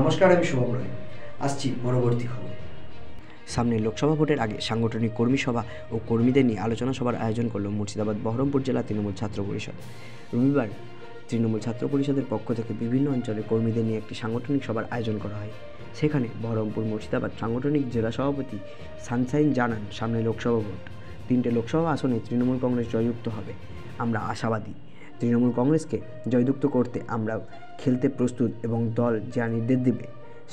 নমস্কার, আমি শুভম রায়। আসছি পরবর্তী খবর। সামনে লোকসভা ভোটের আগে সাংগঠনিক কর্মী সভা ও কর্মীদের নিয়ে আলোচনা সভার আয়োজন করল মুর্শিদাবাদ বহরমপুর জেলা তৃণমূল ছাত্র পরিষদ। রবিবার তৃণমূল ছাত্র পরিষদের পক্ষ থেকে বিভিন্ন অঞ্চলে কর্মীদের নিয়ে একটি সাংগঠনিক সভার আয়োজন করা হয়। সেখানে বহরমপুর মুর্শিদাবাদ সাংগঠনিক জেলা সভাপতি সানশাইন জানান, সামনে লোকসভা ভোট, 3টে লোকসভা আসনে তৃণমূল কংগ্রেস জয়যুক্ত হবে। আমরা আশাবাদী, তৃণমূল কংগ্রেসকে জয়যুক্ত করতে আমরা খেলতে প্রস্তুত এবং দল যা নির্দেশ দেবে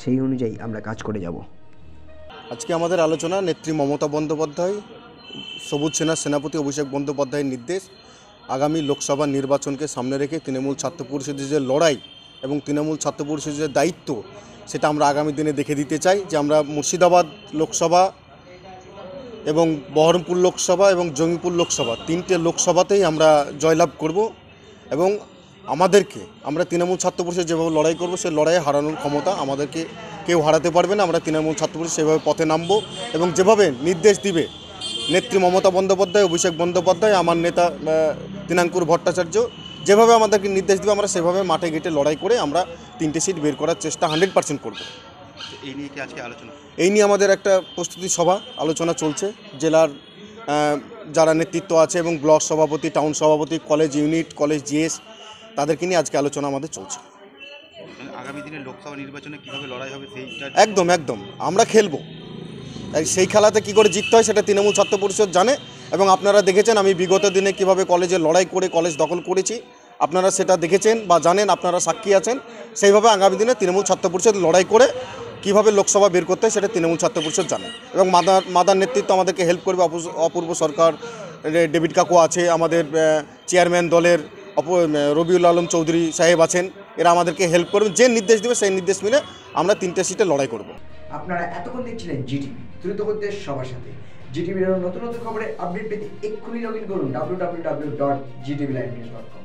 সেই অনুযায়ী আমরা কাজ করে যাব। আজকে আমাদের আলোচনা নেত্রী মমতা বন্দ্যোপাধ্যায়, সবুজ সেনার সেনাপতি অভিষেক বন্দ্যোপাধ্যায়ের নির্দেশ, আগামী লোকসভা নির্বাচনকে সামনে রেখে তৃণমূল ছাত্র পরিষদের যে লড়াই এবং তৃণমূল ছাত্র পরিষদের যে দায়িত্ব, সেটা আমরা আগামী দিনে দেখে দিতে চাই যে আমরা মুর্শিদাবাদ লোকসভা এবং বহরমপুর লোকসভা এবং জঙ্গিপুর লোকসভা 3টে লোকসভাতেই আমরা জয়লাভ করব এবং আমরা তৃণমূল ছাত্র পরিষদ যেভাবে লড়াই করব সেই লড়াইয়ে হারানোর ক্ষমতা আমাদেরকে কেউ হারাতে পারবে না। আমরা তৃণমূল ছাত্র পরিষদ সেভাবে পথে নামবো এবং যেভাবে নির্দেশ দিবে নেত্রী মমতা বন্দ্যোপাধ্যায়, অভিষেক বন্দ্যোপাধ্যায়, আমার নেতা তিনাঙ্কুর ভট্টাচার্য, যেভাবে আমাদেরকে নির্দেশ দিবে আমরা সেভাবে মাঠে ঘেটে লড়াই করে আমরা 3টে সিট বের করার চেষ্টা 100% করব। এই নিয়ে কি আজকে আলোচনা? এই নিয়ে আমাদের একটা প্রস্তুতি সভা আলোচনা চলছে। জেলার যারা নেতৃত্ব আছে এবং ব্লক সভাপতি, টাউন সভাপতি, কলেজ ইউনিট, কলেজ জিএস, তাদেরকে নিয়ে আজকে আলোচনা আমাদের চলছে। আগামী দিনে লোকসভা নির্বাচনে কীভাবে লড়াই হবে সেইটা একদম আমরা খেলবো। সেই খেলাতে কী করে জিততে হয় সেটা তৃণমূল ছাত্র পরিষদ জানে এবং আপনারা দেখেছেন আমি বিগত দিনে কীভাবে কলেজে লড়াই করে কলেজ দখল করেছি, আপনারা সেটা দেখেছেন বা জানেন, আপনারা সাক্ষী আছেন। সেইভাবে আগামী দিনে তৃণমূল ছাত্র পরিষদ লড়াই করে কীভাবে লোকসভা বের করতে হয় সেটা তৃণমূল ছাত্র পরিষদ জানে এবং মাদার নেতৃত্ব আমাদেরকে হেল্প করবে। অপূর্ব সরকার, ডেভিড কাকু আছে, আমাদের চেয়ারম্যান দলের রবিউল আলম চৌধুরী সাহেব আছেন, এরা আমাদেরকে হেল্প করবে। যে নির্দেশ দেবে সেই নির্দেশ মেনে আমরা 3টে সিটে লড়াই করব। আপনারা এতক্ষণ দেখছিলেন জিটিভি, দ্রুত করতে সবার সাথে। জিটিভির নতুন নতুন খবরে আপডেট পেতে এক্ষুনি লগ ইন করুন www.gtvlivenews.com।